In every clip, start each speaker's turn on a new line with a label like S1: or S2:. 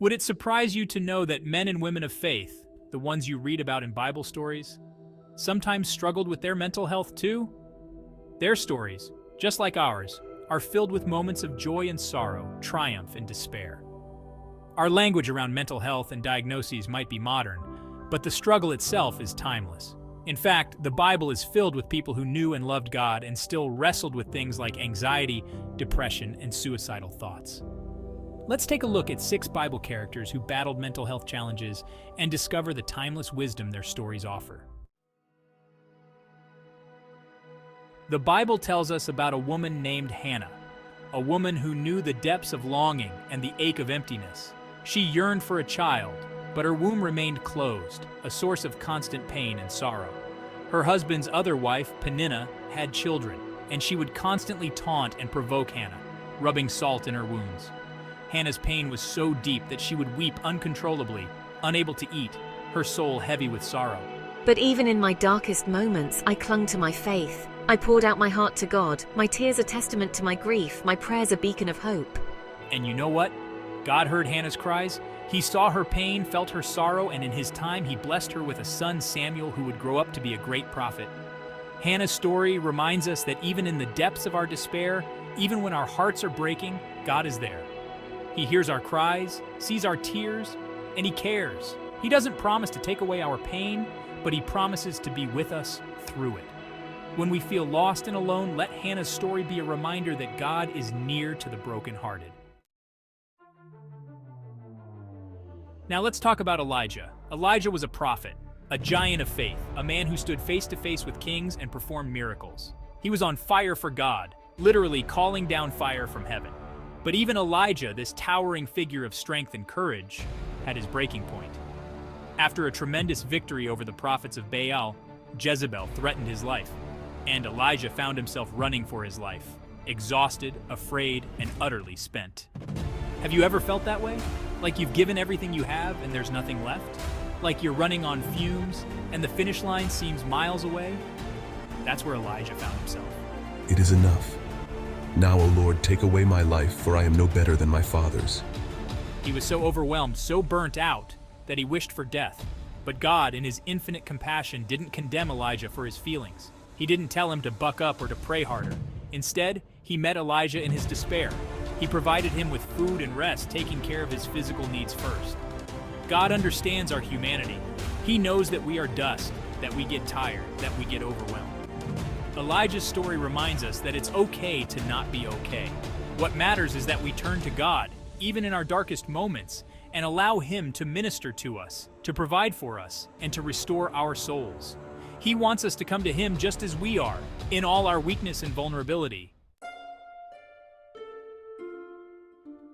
S1: Would it surprise you to know that men and women of faith, the ones you read about in Bible stories, sometimes struggled with their mental health too? Their stories, just like ours, are filled with moments of joy and sorrow, triumph and despair. Our language around mental health and diagnoses might be modern, but the struggle itself is timeless. In fact, the Bible is filled with people who knew and loved God and still wrestled with things like anxiety, depression, and suicidal thoughts. Let's take a look at 6 Bible characters who battled mental health challenges and discover the timeless wisdom their stories offer. The Bible tells us about a woman named Hannah, a woman who knew the depths of longing and the ache of emptiness. She yearned for a child, but her womb remained closed, a source of constant pain and sorrow. Her husband's other wife, Peninnah, had children, and she would constantly taunt and provoke Hannah, rubbing salt in her wounds. Hannah's pain was so deep that she would weep uncontrollably, unable to eat, her soul heavy with sorrow.
S2: But even in my darkest moments, I clung to my faith. I poured out my heart to God. My tears a testament to my grief, my prayers a beacon of hope.
S1: And you know what? God heard Hannah's cries. He saw her pain, felt her sorrow, and in his time he blessed her with a son, Samuel, who would grow up to be a great prophet. Hannah's story reminds us that even in the depths of our despair, even when our hearts are breaking, God is there. He hears our cries, sees our tears, and he cares. He doesn't promise to take away our pain, but he promises to be with us through it. When we feel lost and alone, let Hannah's story be a reminder that God is near to the brokenhearted. Now let's talk about Elijah. Elijah was a prophet, a giant of faith, a man who stood face to face with kings and performed miracles. He was on fire for God, literally calling down fire from heaven. But even Elijah, this towering figure of strength and courage, had his breaking point. After a tremendous victory over the prophets of Baal, Jezebel threatened his life, and Elijah found himself running for his life, exhausted, afraid, and utterly spent. Have you ever felt that way? Like you've given everything you have and there's nothing left? Like you're running on fumes and the finish line seems miles away? That's where Elijah found himself.
S3: It is enough. Now, O Lord, take away my life, for I am no better than my fathers.
S1: He was so overwhelmed, so burnt out, that he wished for death. But God, in his infinite compassion, didn't condemn Elijah for his feelings. He didn't tell him to buck up or to pray harder. Instead, he met Elijah in his despair. He provided him with food and rest, taking care of his physical needs first. God understands our humanity. He knows that we are dust, that we get tired, that we get overwhelmed. Elijah's story reminds us that it's okay to not be okay. What matters is that we turn to God, even in our darkest moments, and allow him to minister to us, to provide for us, and to restore our souls. He wants us to come to him just as we are, in all our weakness and vulnerability.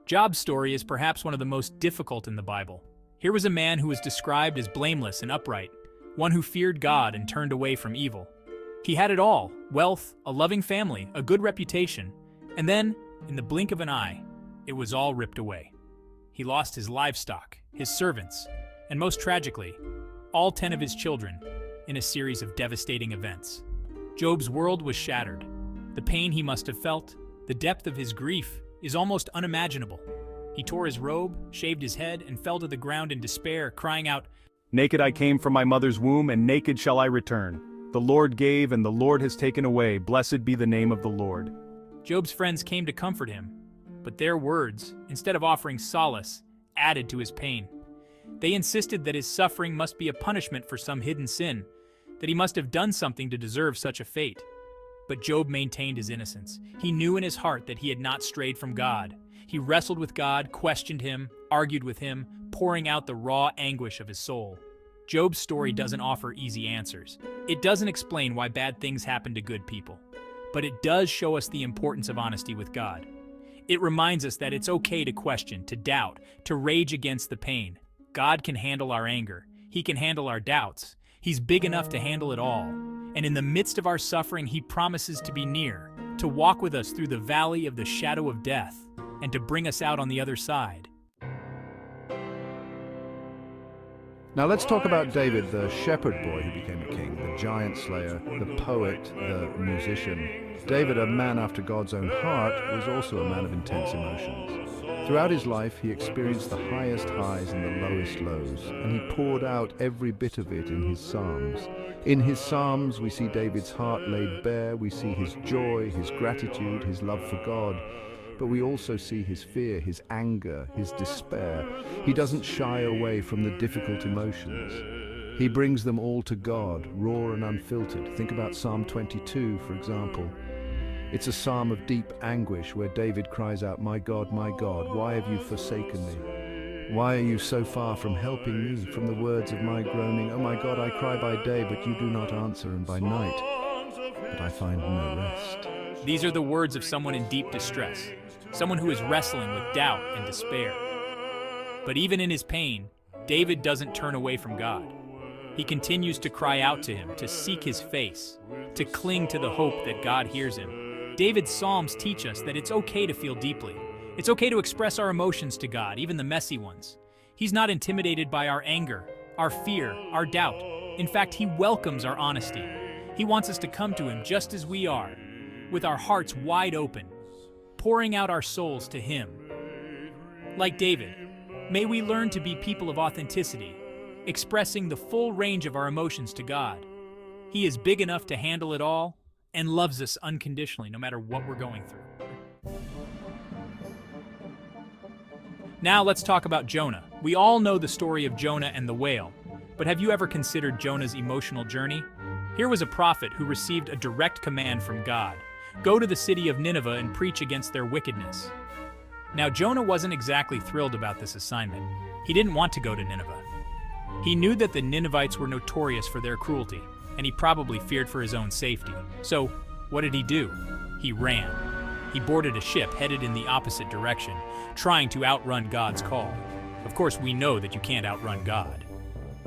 S1: Job's story is perhaps one of the most difficult in the Bible. Here was a man who was described as blameless and upright, one who feared God and turned away from evil. He had it all: wealth, a loving family, a good reputation, and then, in the blink of an eye, it was all ripped away. He lost his livestock, his servants, and most tragically, all 10 of his children, in a series of devastating events. Job's world was shattered. The pain he must have felt, the depth of his grief, is almost unimaginable. He tore his robe, shaved his head, and fell to the ground in despair, crying out,
S4: "Naked I came from my mother's womb, and naked shall I return. The Lord gave, and the Lord has taken away. Blessed be the name of the Lord."
S1: Job's friends came to comfort him, but their words, instead of offering solace, added to his pain. They insisted that his suffering must be a punishment for some hidden sin, that he must have done something to deserve such a fate. But Job maintained his innocence. He knew in his heart that he had not strayed from God. He wrestled with God, questioned him, argued with him, pouring out the raw anguish of his soul. Job's story doesn't offer easy answers. It doesn't explain why bad things happen to good people. But it does show us the importance of honesty with God. It reminds us that it's okay to question, to doubt, to rage against the pain. God can handle our anger. He can handle our doubts. He's big enough to handle it all. And in the midst of our suffering, he promises to be near, to walk with us through the valley of the shadow of death, and to bring us out on the other side.
S5: Now let's talk about David, the shepherd boy who became a king, the giant slayer, the poet, the musician. David, a man after God's own heart, was also a man of intense emotions. Throughout his life, he experienced the highest highs and the lowest lows, and he poured out every bit of it in his psalms. In his psalms, we see David's heart laid bare, we see his joy, his gratitude, his love for God, but we also see his fear, his anger, his despair. He doesn't shy away from the difficult emotions. He brings them all to God, raw and unfiltered. Think about Psalm 22, for example. It's a psalm of deep anguish where David cries out, my God, why have you forsaken me? Why are you so far from helping me, from the words of my groaning? Oh my God, I cry by day, but you do not answer, and by night, but I find no rest.
S1: These are the words of someone in deep distress, someone who is wrestling with doubt and despair. But even in his pain, David doesn't turn away from God. He continues to cry out to him, to seek his face, to cling to the hope that God hears him. David's Psalms teach us that it's okay to feel deeply. It's okay to express our emotions to God, even the messy ones. He's not intimidated by our anger, our fear, our doubt. In fact, he welcomes our honesty. He wants us to come to him just as we are, with our hearts wide open, pouring out our souls to him. Like David, may we learn to be people of authenticity, expressing the full range of our emotions to God. He is big enough to handle it all and loves us unconditionally, no matter what we're going through. Now let's talk about Jonah. We all know the story of Jonah and the whale, but have you ever considered Jonah's emotional journey? Here was a prophet who received a direct command from God. Go to the city of Nineveh and preach against their wickedness. Now Jonah wasn't exactly thrilled about this assignment. He didn't want to go to Nineveh. He knew that the Ninevites were notorious for their cruelty, and he probably feared for his own safety. So, what did he do? He ran. He boarded a ship headed in the opposite direction, trying to outrun God's call. Of course, we know that you can't outrun God.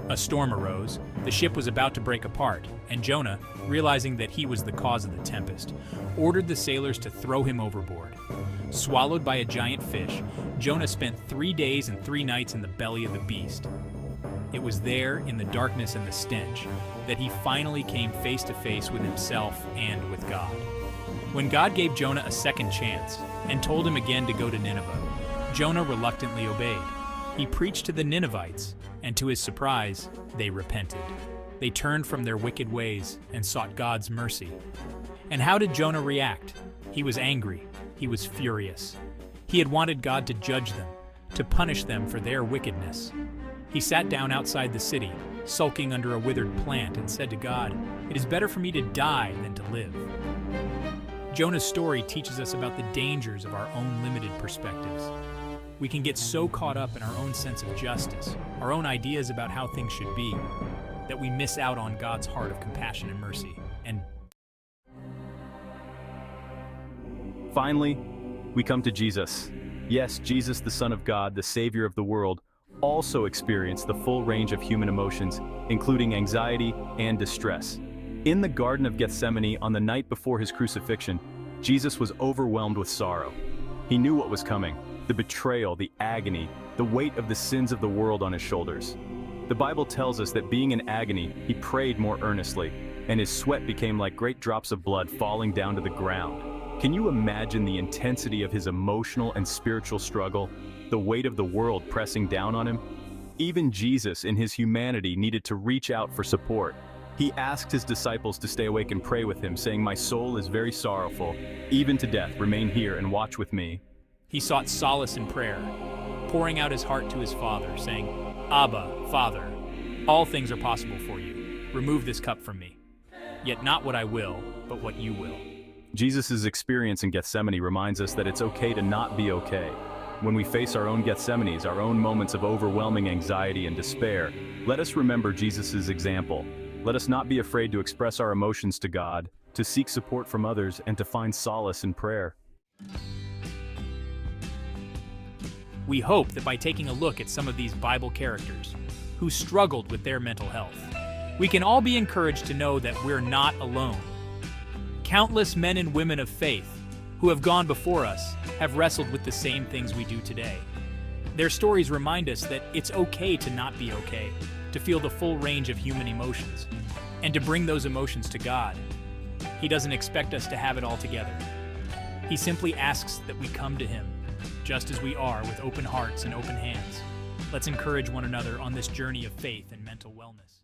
S1: A storm arose, the ship was about to break apart, and Jonah, realizing that he was the cause of the tempest, ordered the sailors to throw him overboard. Swallowed by a giant fish, Jonah spent 3 days and 3 nights in the belly of the beast. It was there, in the darkness and the stench, that he finally came face to face with himself and with God. When God gave Jonah a second chance and told him again to go to Nineveh, Jonah reluctantly obeyed. He preached to the Ninevites, and to his surprise, they repented. They turned from their wicked ways and sought God's mercy. And how did Jonah react? He was angry. He was furious. He had wanted God to judge them, to punish them for their wickedness. He sat down outside the city, sulking under a withered plant, and said to God, "It is better for me to die than to live." Jonah's story teaches us about the dangers of our own limited perspectives. We can get so caught up in our own sense of justice, our own ideas about how things should be, that we miss out on God's heart of compassion and mercy. And
S4: finally, we come to Jesus. Yes, Jesus, the Son of God, the Savior of the world, also experienced the full range of human emotions, including anxiety and distress. In the Garden of Gethsemane, on the night before his crucifixion, Jesus was overwhelmed with sorrow. He knew what was coming: the betrayal, the agony, the weight of the sins of the world on his shoulders. The Bible tells us that being in agony, he prayed more earnestly, and his sweat became like great drops of blood falling down to the ground. Can you imagine the intensity of his emotional and spiritual struggle, the weight of the world pressing down on him? Even Jesus, in his humanity, needed to reach out for support. He asked his disciples to stay awake and pray with him, saying, "My soul is very sorrowful, even to death. Remain here and watch with me."
S1: he sought solace in prayer, pouring out his heart to his Father, saying, "Abba, Father, all things are possible for you. Remove this cup from me. Yet not what I will, but what you will."
S4: Jesus' experience in Gethsemane reminds us that it's okay to not be okay. When we face our own Gethsemanes, our own moments of overwhelming anxiety and despair, let us remember Jesus' example. Let us not be afraid to express our emotions to God, to seek support from others, and to find solace in prayer.
S1: We hope that by taking a look at some of these Bible characters who struggled with their mental health, we can all be encouraged to know that we're not alone. Countless men and women of faith who have gone before us have wrestled with the same things we do today. Their stories remind us that it's okay to not be okay, to feel the full range of human emotions, and to bring those emotions to God. He doesn't expect us to have it all together. He simply asks that we come to Him, just as we are, with open hearts and open hands. Let's encourage one another on this journey of faith and mental wellness.